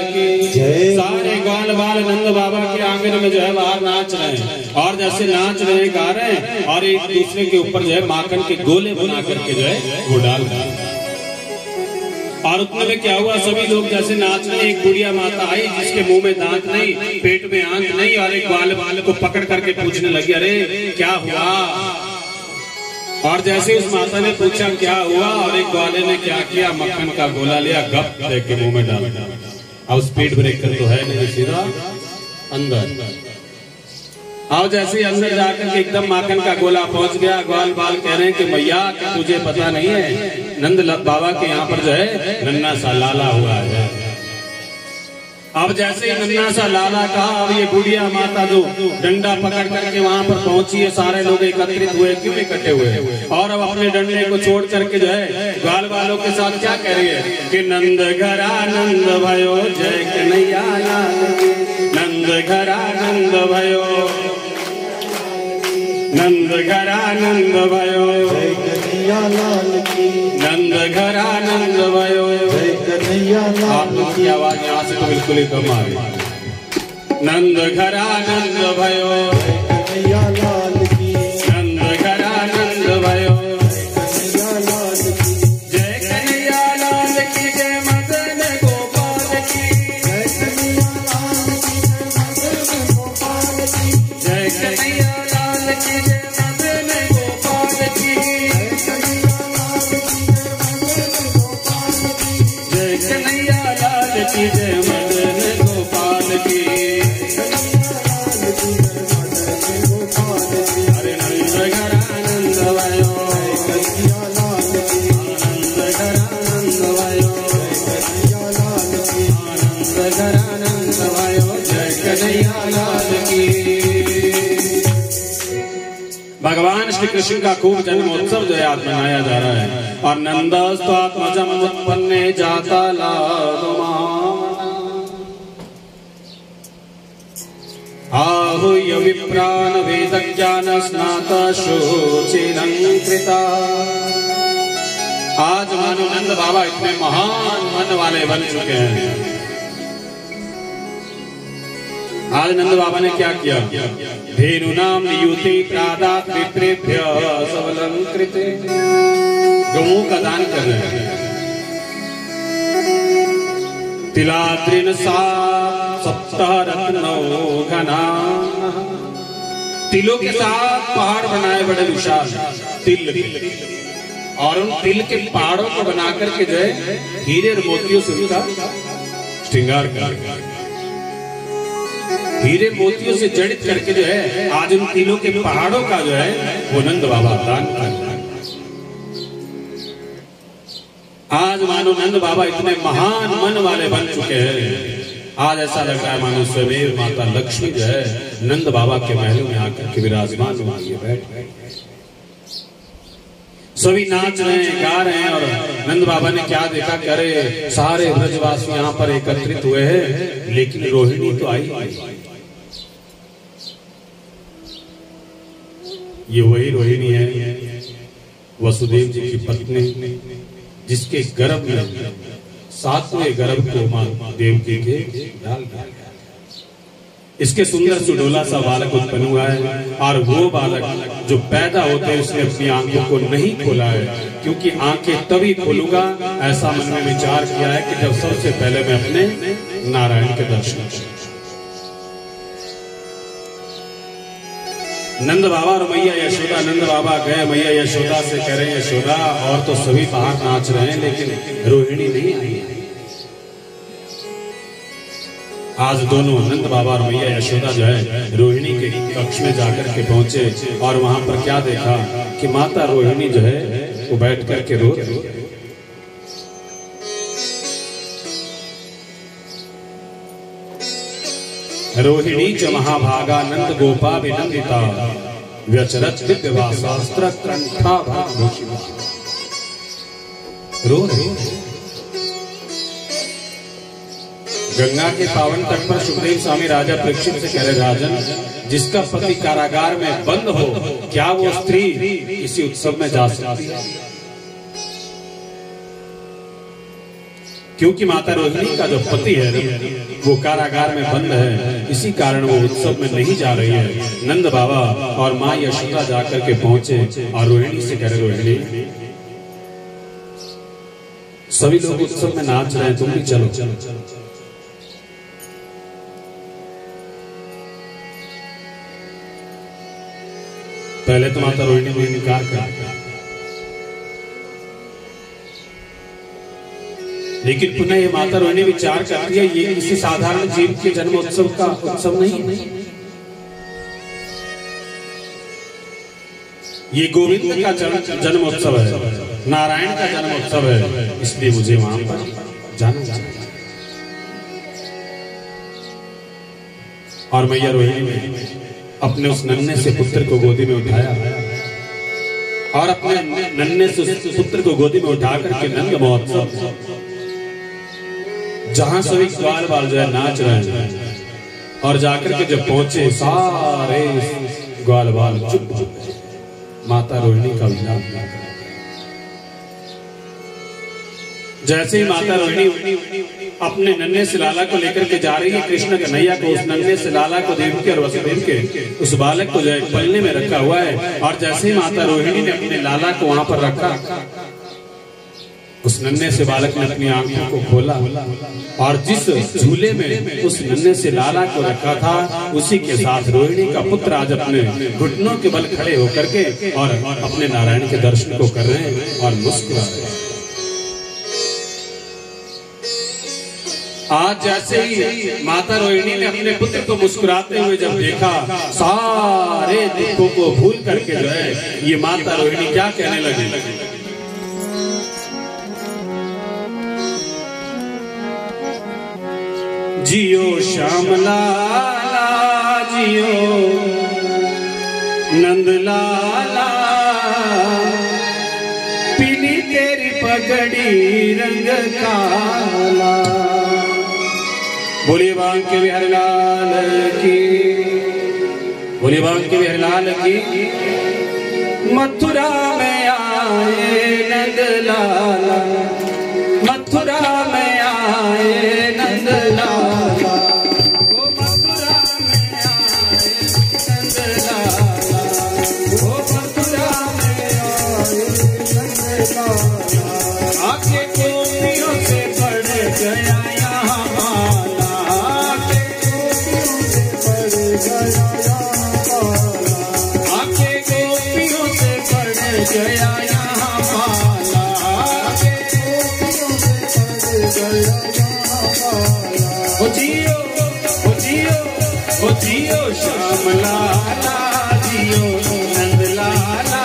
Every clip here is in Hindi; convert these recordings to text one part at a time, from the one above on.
सारे ग्वाल बाल नंद बाबा के आंगन में जो है बाहर नाच रहे हैं और जैसे नाच रहे हैं, गा रहे हैं और एक दूसरे के ऊपर जो है माखन के गोले बना करके जो है वो डाल रहे हैं। और उतने में क्या हुआ, सभी लोग जैसे नाच रहे, एक बुढ़िया माता आई जिसके मुंह में दांत नहीं, पेट में आंत नहीं, और एक ग्वाले को पकड़ करके पूछने लगी, अरे क्या हुआ। और जैसे उस माता ने पूछा क्या हुआ, और एक ग्वाले ने क्या किया, मक्खन का गोला लिया, गप दे के मुंह में डाल। अब स्पीड ब्रेकर तो है नहीं, सीधा अंदर। और जैसे अंदर जाकर के एकदम माखन का गोला पहुंच गया, ग्वाल बाल कह रहे हैं कि मैया क्या तुझे पता नहीं है, नंद बाबा के यहाँ पर जो है नन्ना सा लाला हुआ है। अब जैसे ही नन्ना सा लाला कहा, अब ये बुढ़िया माता जो डंडा पकड़ करके वहां पर पहुंची है, सारे लोग एकत्रित हुए, क्यों इकट्ठे हुए, और अब अपने डंडे को छोड़ करके जो है ग्वाल वालों के साथ क्या कह रही है कि नंद घरा नंद भयो जय कन्हैया लाल की, नंद घरा नंद भयो, नंद घरा नंद भयो जय कन्हैया लाल की, नंद घरा नंद भयो जय कन्हैया लाल की। आप लोग की आवाज यहाँ से तो बिल्कुल ही कम आ रही है। नंद घरा नंद भयो जय कन्हैया लाल की, नंद घरा नंद भयो जय कन्हैया लाल की, जय कन्हैया लाल की, जय मदन गोपाल की, जय कन्हैया लाल की, जय मदन गोपाल की, जय कन्हैया लाल की, जय मदन गोपाल की, जय कन्हैया लाल की, जय मदन गोपाल की। अरे नंद घरा नंद भयो कन्हैया लाल की, नंद घरा नंद भयो कन्हैया लाल की, नंद घरा नंद भयो जय कन्हैया लाल की। भगवान श्री कृष्ण का खूब जन्मोत्सव जो है आज मनाया जा रहा है। और नंदस्त्वात्मजम उत्पन्ने जाता आहूय विप्रान वेद ज्ञान स्नात शुचिरंकृता। आज मानो नंद बाबा इतने महान मन वाले बन चुके हैं। आज नंद बाबा ने क्या किया, धेनु नाम नियुति प्रादात विप्रेभ्य सबलंकृते, गऊ का दान कर रहे हैं। तिलाद्रिन सा सप्तह रत्नौ घना, तिलों के साथ पहाड़ बनाए बड़े विशाल तिल, और उन तिल के पहाड़ों को बनाकर के जो है हीरे और मोतियों से उनका श्रृंगार कर, हीरे मोतियों से जड़ित करके जो है आज उन तिलों के पहाड़ों का जो है वो नंद बाबा दान कर। आज मानो नंद बाबा इतने महान मन वाले बन चुके हैं। आज ऐसा लग रहा है मानो स्वयं माता लक्ष्मी जो है नंद बाबा के महलों में आकर के विराजमान हुई बैठ, सभी नाच रहे हैं, गा रहे हैं। और नंद बाबा ने क्या देखा कि अरे सारे ब्रजवासी यहाँ पर एकत्रित हुए हैं, लेकिन रोहिणी तो आई। ये वही रोहिणी है, वसुदेव जी की पत्नी, जिसके गर्भ में 7वें गर्भ को मां देवकी के डाल डाल। इसके सुंदर सुडोला सा बालक उत्पन्न हुआ है, और वो बालक जो पैदा होते हैं उसने अपनी आंखों को नहीं खोला है, क्योंकि आंखें तभी खोलूंगा ऐसा मन में विचार किया है कि जब सबसे पहले मैं अपने नारायण के दर्शन करूं। नंद बाबा और मैया यशोदा, नंद बाबा गए मैया यशोदा से कह रहे हैं यशोदा और तो सभी बाहर नाच रहे हैं, लेकिन रोहिणी नहीं आई। आज दोनों नंद बाबा और मैया यशोदा जो है रोहिणी के कक्ष में जाकर के पहुंचे, और वहां पर क्या देखा कि माता रोहिणी जो है वो बैठ करके रो रही है। रोहिणी च महाभागा नंद गोपा विनंदिता, व्यचरत दिव्यवासास्त्र कंठा भागवती। रो गंगा के पावन तट पर सुखदेव स्वामी राजा परीक्षित से कह रहे, राजन जिसका पति कारागार में बंद हो, क्या वो स्त्री इसी उत्सव में जा सकती है? क्योंकि माता रोहिणी का जो पति है वो कारागार में बंद है, इसी कारण वो उत्सव में नहीं जा रही है। नंद बाबा और माँ यशोदा जाकर के पहुंचे और रोहिणी से कह रहे, रोहिणी सभी लोग उत्सव में नाच रहे हैं, तुम भी चलो। पहले तो माता रोहिणी ने इनकार कर, लेकिन पुनः ये माता रोहिणी विचार करती है, ये किसी साधारण जीव के जन्म उत्सव का उत्सव नहीं, ये गोविंद का जन्म उत्सव है, नारायण का जन्म उत्सव है, इसलिए मुझे वहां पर जाना चाहिए। और मैया रोहिणी ने अपने उस नन्हे से पुत्र को गोदी में उठाया और अपने नन्हे से पुत्र को गोदी में उठा करके नंद महोत्सव जहां सभी ग्वाल बाल जो है नाच रहे हैं, और जाकर के जब पहुंचे सारे ग्वाल बाल चुप हो गए, माता रोहिणी का विलाप ना कर। जैसे ही माता रोहिणी अपने नन्हे से लाला को लेकर के जा रही है, कृष्ण कन्हैया को, उस नन्हे से लाला को देवकी और वसुदेव के उस बालक को जो है पलने में रखा हुआ है, और जैसे ही माता रोहिणी ने अपने लाला को वहां पर रखा, उस नन्हे से बालक ने अपनी आंखों को खोला और जिस झूले में उस नन्हे से लाला को रखा था, उसी के साथ रोहिणी का पुत्र आज अपने घुटनों के बल खड़े होकर के और अपने नारायण के दर्शन को कर रहे हैं और मुस्कुरा रहे हैं। आज जैसे ही माता रोहिणी ने अपने पुत्र को मुस्कुराते हुए जब देखा, सारे दुखों को भूल करके जो है ये माता रोहिणी क्या कहने लगी, जियो श्याम लाला जियो नंद लाला, पीली तेरी पगड़ी रंग काला। बोलिए बांके बिहारी लाल की, बोलिए बांके बिहारी लाल की। मथुरा में आए नंद लाला, मथुरा में आए नंद लाला, वो मथुरा में आए नंद लाला, वो मथुरा में आए नंद लाला। आके गोपियों से बढ़ गया यहाँ माला, आके गोपियों से बढ़ गया यहाँ माला, आके गोपियों से बढ़ गया यहाँ माला, आके गोपियों से बढ़ गया। ओ जियो, ओ जियो, ओ जियो श्याम लाला, जियो नंद लाला,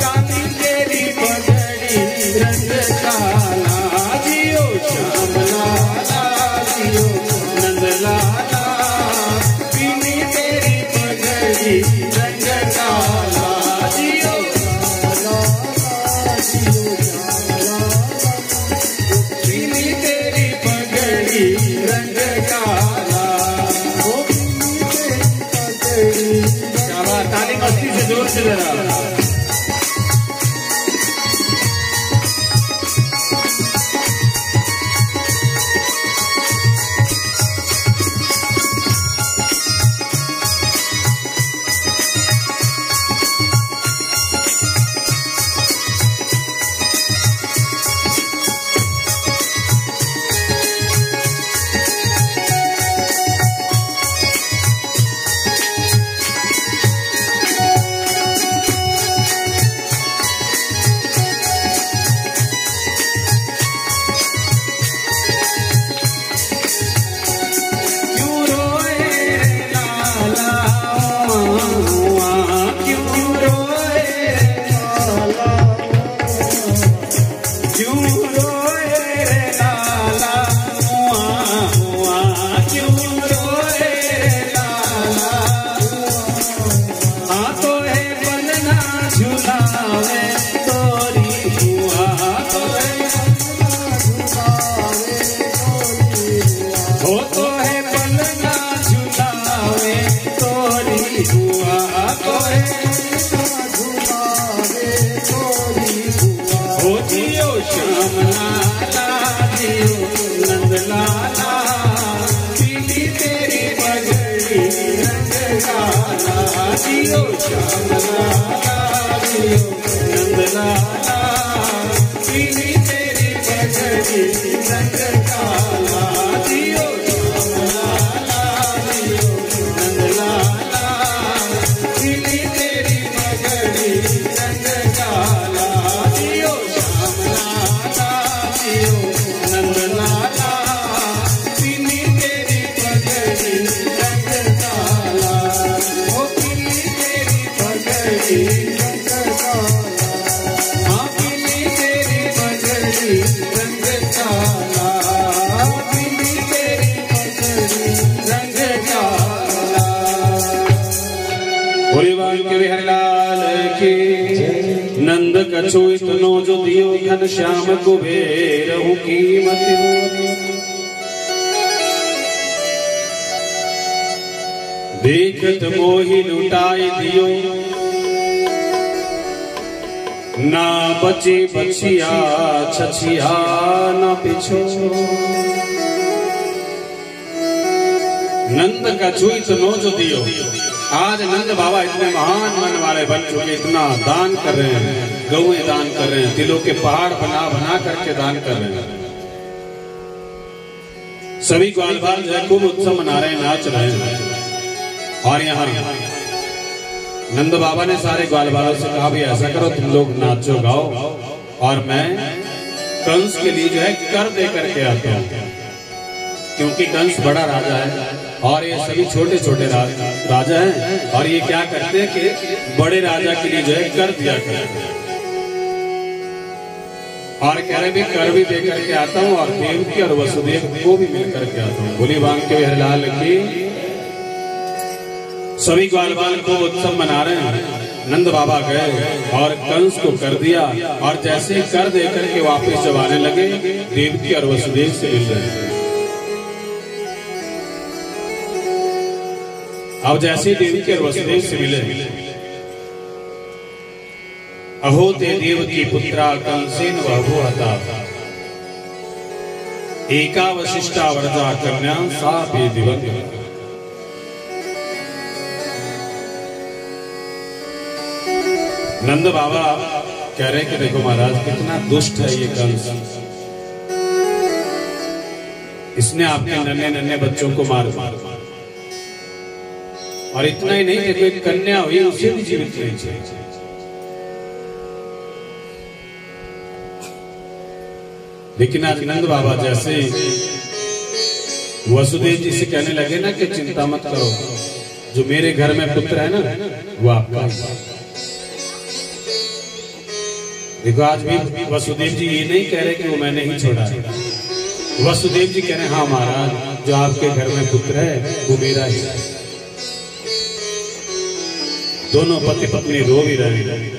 काली तेरी पगड़ी रंग काला, जियो श्याम लाला, जियो नंद लाला, पीली तेरी पगड़ी रंग काला, जियो पीली तेरी पगड़ी रंग काला। क्या बात, ताली मस्ती से जोर से जरा। जियो श्याम लाला जियो जियो श्याम लाला जियो नंद लाला पीली तेरी पगड़ी रंग काला जियो श्याम लाला जियो नंद लाला पीली तेरी पगड़ी रंग काला जियो श्याम लाला जियो नंद लाला पीली तेरी पगड़ी रंग काला ओ पीली तेरी पगड़ी रंग काला हाँ पीली तेरी पगड़ी रंग काला पीली तेरी पगड़ी रंग काला। बोले के हरलाल की नंद कछु इतनो जो दियो घन श्याम कुबेर कीमत देखत मोहि लुटाई दियो ना बचे बछिया छछिया ना पिछो नंद कछु इतनो जो दियो। आज नंद बाबा इतने महान मन वाले बन चुके, इतना दान कर रहे हैं, गौएं दान कर रहे हैं, दिलों के पहाड़ बना बना करके दान कर रहे हैं। सभी ग्वाल बाल जो है खूब उत्सव मना रहे हैं, नाच रहे हैं। और यहाँ नंद बाबा ने सारे ग्वाल बालों से कहा भी ऐसा करो तुम लोग नाचो गाओ और मैं कंस के लिए जो है कर दे करके आता हूँ, क्योंकि कंस बड़ा राजा है और ये सभी छोटे छोटे राजा हैं और ये क्या करते हैं कि बड़े राजा के लिए जो है कर दिया करते हैं। और कह रहे भी कर भी दे करके आता हूँ और देवकी और वसुदेव को भी मिल करके आता हूँ। बोली बांके हरलाल की। सभी ग्वाल बाल को उत्सव मना रहे हैं। नंद बाबा गए और कंस को कर दिया और जैसे कर दे करके वापस जब आने लगे देवकी और वसुदेव से मिल रहे हैं। अब जैसे देवकी और वसुदेव से मिले, अहो ते देवकी पुत्रा कंसेन वहु हता एका वशिष्ठा वरदा कन्या सा पे दिवंगत। नंद बाबा कह रहे कि देखो महाराज कितना दुष्ट है ये कंस, इसने आपके नन्हे नन्हे बच्चों को मार और इतना ही नहीं देखो एक कन्या हुई उसे भी जीवित नहीं चाहिए। लेकिन आज नंद बाबा जैसे वसुदेव जी से कहने लगे ना कि चिंता मत करो, जो मेरे घर में पुत्र है ना वो आपका। देखो आज भी वसुदेव जी ये नहीं कह रहे कि वो मैंने ही छोड़ा है, वसुदेव जी कह रहे हाँ महाराज जो आपके घर में पुत्र है वो मेरा ही है। दोनों पति पत्नी रो भी रहे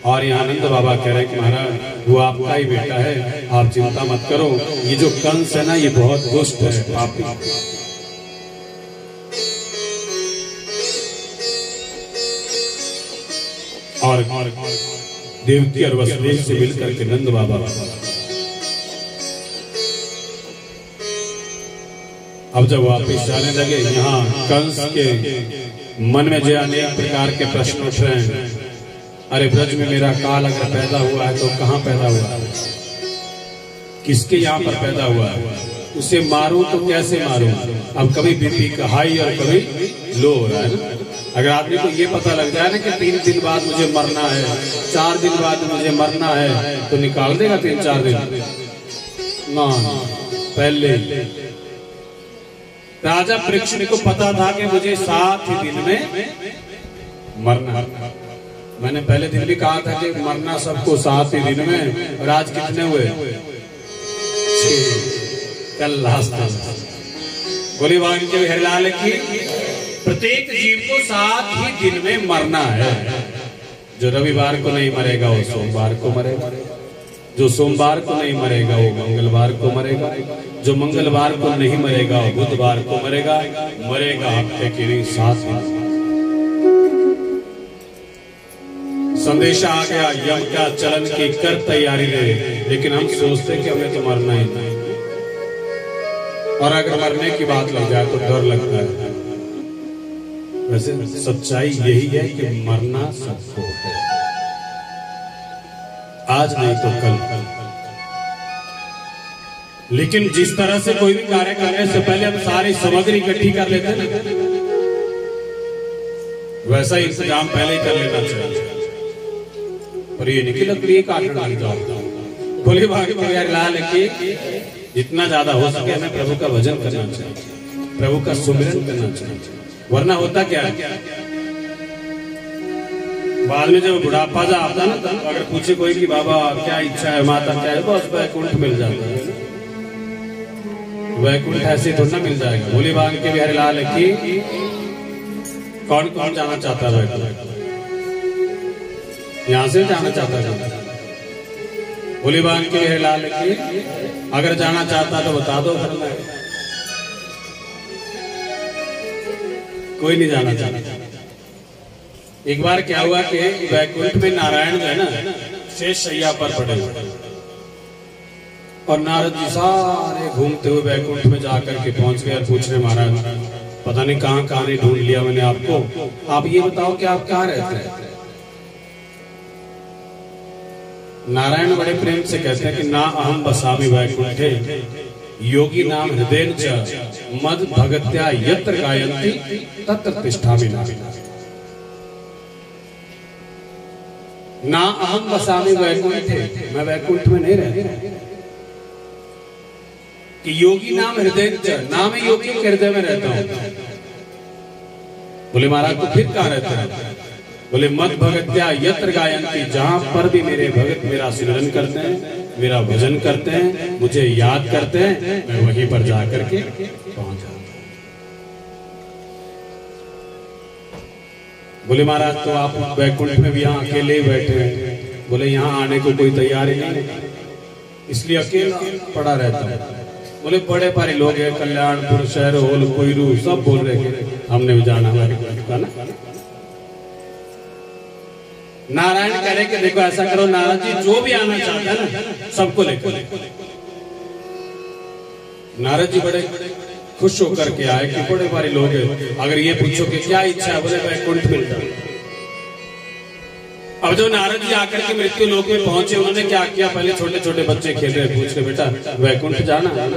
और यहाँ नंद बाबा कह रहे कि महाराज वो आपका ही बेटा है, आप चिंता मत करो। ये जो कंस है ना ये बहुत दुष्ट है, पापी। और देवकी और वसुदेव से मिलकर के नंद बाबा अब जब वापिस जाने लगे, यहाँ कंस के मन में जो अनेक प्रकार के प्रश्न उठ रहे हैं। अरे ब्रज में मेरा काल अगर पैदा हुआ है तो कहाँ पैदा हुआ है, किसके यहाँ पर पैदा हुआ है, उसे मारूं तो कैसे मारूं। अब कभी बीपी हाई और कभी लो हो रहा है ना। अगर आदमी को ये पता लग जाए ना कि 3 दिन बाद मुझे मरना है, 4 दिन बाद मुझे मरना है, तो निकाल देगा 3-4 दिन ना। पहले राजा परीक्षित को पता था कि मुझे 7 ही दिन में मरना। मैंने पहले दिन भी कहा था कि मरना सबको 7 ही दिन में, और आज कितने हुए? 6। कल लास्ट। बोली बांके हरलाल की। प्रत्येक जीव को 7 ही दिन में मरना है। जो रविवार को नहीं मरेगा वो सोमवार को मरेगा, जो सोमवार को नहीं मरेगा वो मंगलवार को मरेगा, जो मंगलवार को नहीं मरेगा वो बुधवार को मरेगा। मरेगा हफ्ते की नहीं 7 दिन। संदेशा आ गया यम का चलन की कर तैयारी ले, लेकिन हम सोचते कि हमें तो मरना ही नहीं, और अगर मरने की बात लग जाए तो डर लगता है। वैसे सच्चाई यही है कि मरना सबको है, आज नहीं तो कल। लेकिन जिस तरह से कोई भी कार्य करने से पहले हम सारी सामग्री इकट्ठी कर लेते हैं ना, वैसा ही इंतजाम पहले ही कर लेना चाहिए। और ये नहीं कि लकड़ी काटना लग जाओ, बोले भाग ला लेके जितना ज्यादा हो सके हमें प्रभु का भजन करना चाहिए, प्रभु का सुमिरन करना चाहिए। वरना होता क्या है, बाद में जब बुढ़ापा जा आता ना, तो अगर पूछे कोई कि बाबा क्या इच्छा है, माता क्या है, बस वैकुंठ मिल जाता है। वैकुंठ ऐसे थोड़ा ना मिल जाएगा। बोली बांग के बिहारी लाल की कौन कौन जाना चाहता है वैकुंठ? यहां से जाना चाहता है बोली बांग के बिहारी लाल की, अगर जाना चाहता तो बता दो घर में, कोई नहीं जाना चाहता। एक बार क्या हुआ कि वैकुंठ में नारायण जो है ना शेष शैया पर पड़े हुए, और नारद जी सारे घूमते हुए वैकुंठ में जाकर के पहुंच गए और पूछने, महाराज पता नहीं कहां नहीं ढूंढ लिया मैंने आपको, आप ये बताओ कि आप कहां रहते हैं? नारायण बड़े प्रेम से कहते हैं कि ना अहम बसामि वैकुंठे योगी नाम हृदय च मद भगत्या यत्र गायन्ति तत्र तिष्ठामि नाम। ना अहम बसामि वैकुंठे, मैं वैकुंठ में नहीं रहता। कि योगी नाम हृदय च, नाम योगी के हृदय में रहता हूं। बोले महाराज तो फिर कहां रहते हैं? बोले मद भगत्या यत्र गायन्ति, जहां पर भी मेरे भगत मेरा स्मरण करते हैं, मेरा भजन करते हैं, मुझे याद करते हैं, मैं वहीं पर जाकर के पहुंच जाता हूं। बोले महाराज तो आप वैकुंठ में भी यहाँ अकेले ही बैठे हैं? बोले यहाँ आने को कोई तैयार ही नहीं, इसलिए अकेला पड़ा रहता है। बोले बड़े भारी लोग हैं, कल्याणपुर शहर होल कोयरू सब बोल रहे हैं हमने भी जाना है ना। नारायण कह रहे कि देखो ऐसा करो नारद जी, जो भी आना चाहता है ना सबको लेकर। नारद जी बड़े खुश होकर के आए कि बड़े भारी लोग हैं, अगर ये पूछो कि क्या इच्छा है, बोले वैकुंठ मिल जाए। अब जो नारद जी आकर के मृत्यु लोक में पहुंचे, उन्होंने क्या किया, पहले छोटे छोटे बच्चे खेल रहे, पूछ के बेटा वैकुंठ जाना है ना,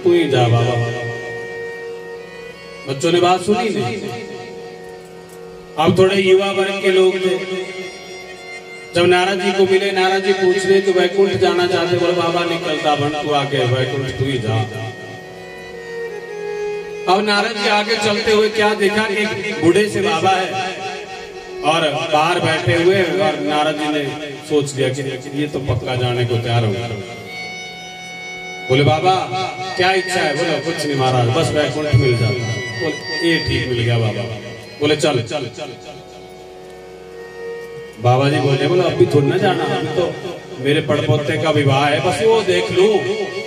तू ही जा बाबा। बच्चों ने बात सुनी नहीं। अब थोड़े युवा वर्ग के लोग थे, जब नारद जी को मिले, नारद जी पूछ रहे तो वैकुंठ जाना चाहते, बोले बाबा निकलता बन तू आगे, वैकुंठ तू ही जा। अब नारद जी आगे चलते हुए क्या देखा कि एक बूढ़े से बाबा है और बाहर बैठे हुए, और नारद जी ने सोच लिया कि ये तो पक्का जाने को तैयार हो। बोले बाबा क्या इच्छा है? बोले कुछ नहीं महाराज, बस वैकुंठ मिल जाता। बोले ये ठीक मिल गया बाबा। बोले चल चल चल। बाबा जी बोले अभी थोड़ी ना जाना, अभी तो मेरे पड़पोते का विवाह है, बस वो देख लूं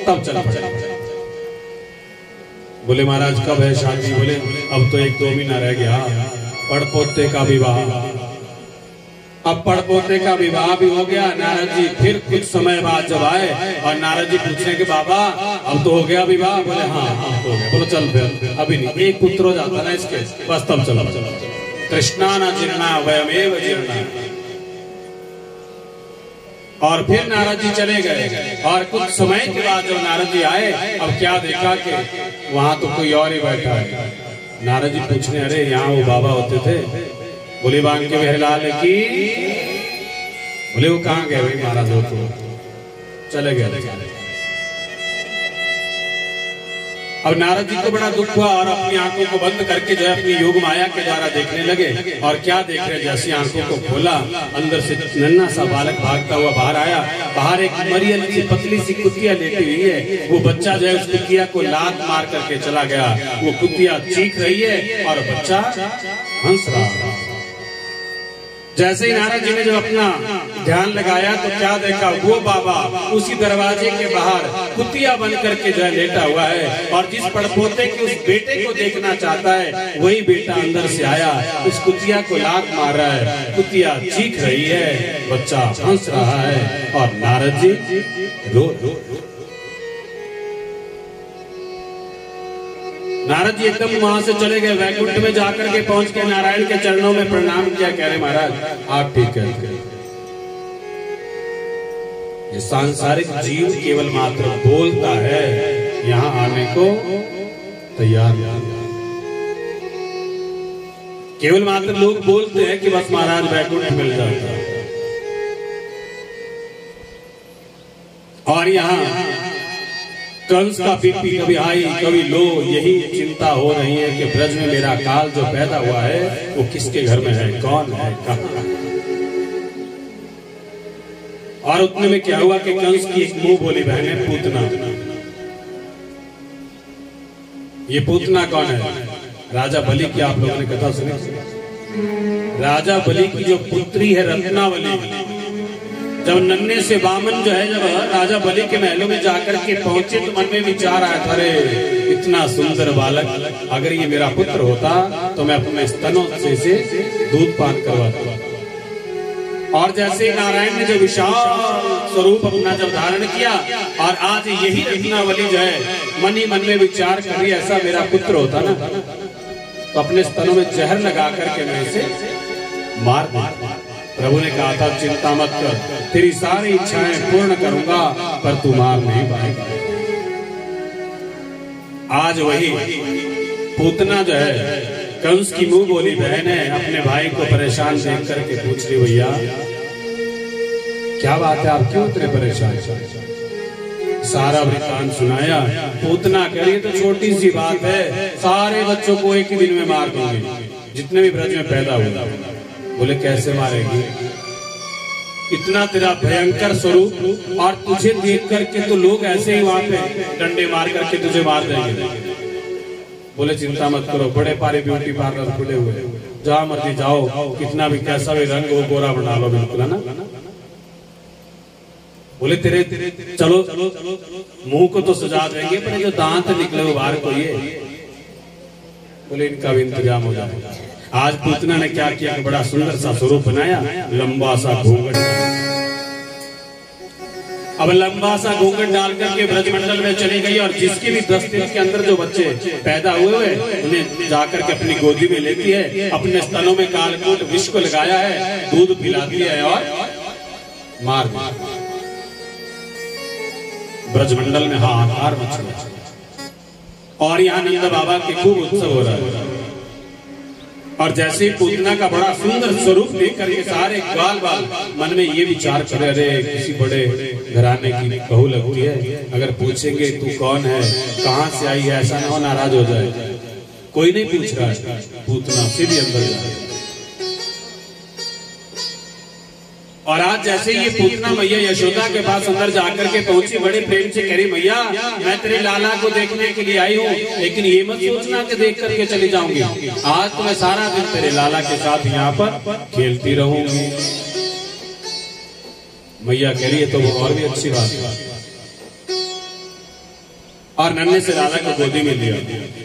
तब चल पड़े। बोले महाराज कब है शादी? बोले अब तो 1-2 महीना रह गया, पड़पोते का विवाह। अब पड़पोते का विवाह भी हो गया। नारद जी फिर कुछ समय बाद जब आए और नारद जी पूछने के बाबा अब तो हो गया विवाह? बोले हाँ हो गया। बोलो चल फिर, अभी नहीं, एक पुत्र हो जाता ना इसके, बस तब चलो। कृष्णा न जीर्णा वयमेव जीर्णा। और फिर नारद जी चले गए, और कुछ समय के बाद जब नारद जी आए, अब क्या देखा कि वहां तो कोई और ही बैठा है। नारद जी पूछने, अरे यहाँ वो बाबा होते थे? बोले बांग के बहरलाल की। बोले वो कहाँ गए भाई महाराज? हो तो चले गए। अब नारद जी को बड़ा दुख हुआ और अपनी आंखों को बंद करके जो है अपनी योग माया के द्वारा देखने लगे। और क्या देख रहे, जैसी आंखों को खोला, अंदर से नन्हा सा बालक भागता हुआ बाहर आया। बाहर एक मरियल सी पतली सी कुतिया लेटी हुई है। वो बच्चा जो है उस कुतिया को लात मार करके चला गया। वो कुतिया चीख रही है और बच्चा हंस रहा है। जैसे ही नारद जी ने जब अपना ध्यान लगाया तो क्या देखा, वो बाबा उसी दरवाजे के बाहर कुतिया बन करके जो है लेटा हुआ है। और जिस पड़पोते के उस बेटे को देखना चाहता है, वही बेटा अंदर से आया, उस कुतिया को लात मार रहा है। कुतिया चीख रही है, बच्चा हंस रहा है, और नारद जी रो। नारद जी एकदम वहां से चले गए, वैकुंठ में जाकर के पहुंच के नारायण के चरणों में प्रणाम किया। कह रहे महाराज आप ठीक है। ये सांसारिक जीव केवल मात्र बोलता है, यहाँ आने को तैयार। केवल मात्र लोग बोलते हैं कि बस महाराज वैकुंठ मिल जाता है। और यहाँ कंस का बीपी कभी हाई कभी लो, यही चिंता हो रही है कि ब्रज में मेरा काल जो पैदा हुआ है वो किसके घर में है, कौन है, कहां। और उतने में क्या हुआ कि कंस की एक मुंह बोली बहन है पूतना। ये पूतना कौन है? राजा बलि की आप लोगों ने कथा सुनी। राजा बलि की जो पुत्री है रत्नावली, जब नन्हे से वामन जो है जब राजा बलि के महलों में जाकर के पहुंचे तो मन में विचार आया था, अरे इतना सुंदर बालक, अगर ये मेरा पुत्र होता तो मैं अपने स्तनों से इसे दूध पान करवाता। और जैसे नारायण ने जो विशाल स्वरूप अपना जब धारण किया और आज यही रत्नावली जो है मन ही मन में विचार कर रही, ऐसा मेरा पुत्र होता ना तो अपने स्तनों में जहर लगा करके मैं इसे मार दूं। प्रभु ने कहा था चिंता मत कर, तेरी सारी इच्छाएं पूर्ण करूंगा पर तू मार नहीं पाएगा। आज वही पूतना जो है कंस की मुंह बोली बहन है, अपने भाई को परेशान देख करके पूछ रही, भैया क्या बात है, आप क्यों इतने परेशान? सारा वृत्तांत सुनाया। पूतना कह रही तो छोटी सी बात है, सारे बच्चों को एक ही दिन में मार दूंगी जितने भी ब्रज में पैदा हुआ। बोले कैसे मारेगी? इतना तेरा भयंकर स्वरूप और तुझे देख करके तो लोग ऐसे ही वहां पे डंडे मार करके तुझे मार देंगे। बोले चिंता मत करो, बड़े पारे ब्यूटी पार्लर खुले हुए, जहां मर्जी जाओ, कितना भी कैसा भी रंग हो गोरा बना लो, बिल्कुल है ना। बोले तेरे चलो मुंह को तो सजा देंगे पर जो दांत निकले वो बाहर को ये, बोले इनका भी इंतजाम हो जाएगा। आज पूतना ने क्या किया कि बड़ा सुंदर सा स्वरूप बनाया, लंबा सा घूंघट। अब लंबा सा घूंघट डाल करके ब्रजमंडल में चली गई और जिसकी भी 10 दिन के अंदर जो बच्चे पैदा हुए उन्हें जाकर के अपनी गोदी में लेती है, अपने स्तनों में कालकूट विष को लगाया है, दूध पिलाती है और मार दिया। ब्रजमंडल में हाहाकार मच गया और यहाँ नंद बाबा के खूब उत्सव हो रहा है। और जैसे ही पूतना का बड़ा सुंदर स्वरूप देख करके सारे बाल बाल मन में ये विचार करे, अरे किसी बड़े घराने की बहू लगती है, अगर पूछेंगे तू कौन है, कहाँ से आई है, ऐसा ना हो नाराज हो जाए। कोई नहीं पूछ रहा है, पूतना सीधे अंदर जाए। और आज जैसे ये पूतना मैया यशोदा के पास अंदर जाकर के पहुंची, बड़े प्रेम से कह रही, मैया मैं तेरे लाला को देखने के लिए आई हूँ, लेकिन ये मत सोचना कि देख करके चली जाऊंगी। आज तो मैं सारा दिन तेरे लाला के साथ यहाँ पर खेलती रहूंगी। मैया कह रही है तो वो और भी अच्छी बात है। और नन्हे से लाला को गोदी में लिया।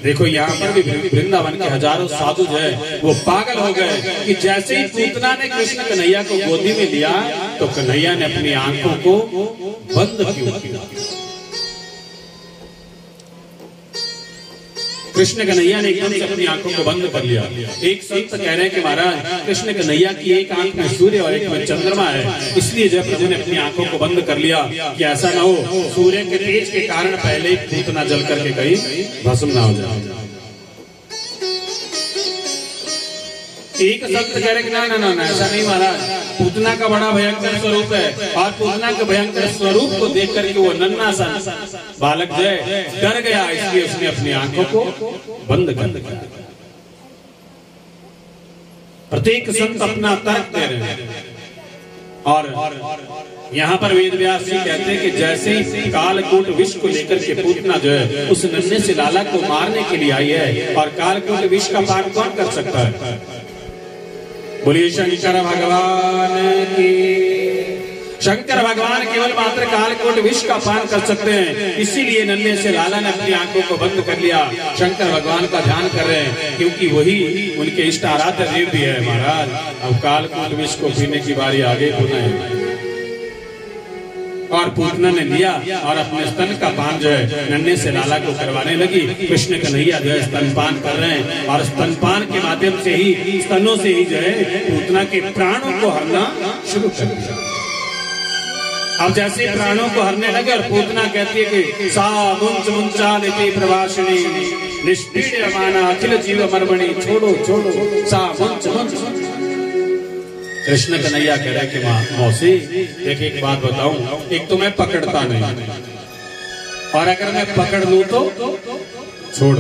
देखो यहाँ पर भी वृंदावन के हजारों साधु जो है वो पागल हो गए कि जैसे ही पूतना ने कृष्ण कन्हैया को गोदी में लिया तो कन्हैया ने अपनी आंखों को बंद क्यों किया? कृष्ण कन्हैया ने एकदम से अपनी आंखों को बंद कर लिया। एक संत कह रहे हैं कि महाराज कृष्ण कन्हैया की एक आंख में सूर्य और एक में चंद्रमा है, इसलिए जब प्रभु ने अपनी आंखों को बंद कर लिया कि ऐसा ना हो सूर्य के तेज के कारण पहले पूतना जल करके कहीं भस्म ना हो जाए। एक संत कह रहे कि ना ना ना ऐसा नहीं महाराज, पूतना का बड़ा भयंकर स्वरूप है और पूतना के भयंकर स्वरूप को देख करके वो नन्हा सा बालक जो है डर गया, इसलिए उसने अपनी आंखों को बंद कर दिया। प्रत्येक संत अपना तर्क दे रहे हैं और यहाँ पर वेद व्यास जी कहते हैं कि जैसे ही कालकूट विष को लेकर के पूतना जो है उस नन्हे से लाला को मारने के लिए आई है, और कालकूट विष का पान कौन कर सकता है? बोलिए शंकर भगवान की। शंकर भगवान केवल मात्र कालकूट विष का पान कर सकते हैं, इसीलिए नन्हे से लाला ने अपनी आंखों को बंद कर लिया। शंकर भगवान का ध्यान कर रहे हैं क्योंकि वही उनके इष्ट आराध्य देव भी है। महाराज अब कालकूट विष को पीने की बारी आ गई पुनः। और पूतना ने लिया और अपने स्तन का पान जो है नन्हे से लाला को करवाने लगी। कृष्ण कन्हैया जो है स्तनपान कर रहे हैं और स्तनपान के माध्यम से ही, स्तनों से ही जो है पूतना के प्राणों को हरना शुरू कर दिया। अब जैसे प्राणों को हरने लगे और पूतना कहती है कि सा मुंच मुंचालिति प्रवासिनी निष्पीड्यमाना अखिल जीव मर्मणि, छोड़ो छोड़ो सा मुंच मुंच। कृष्ण कन्हैया कह रहे कि मौसी देखिए एक बात बताऊं, एक तो मैं पकड़ता नहीं और अगर मैं पकड़ लूं तो छोड़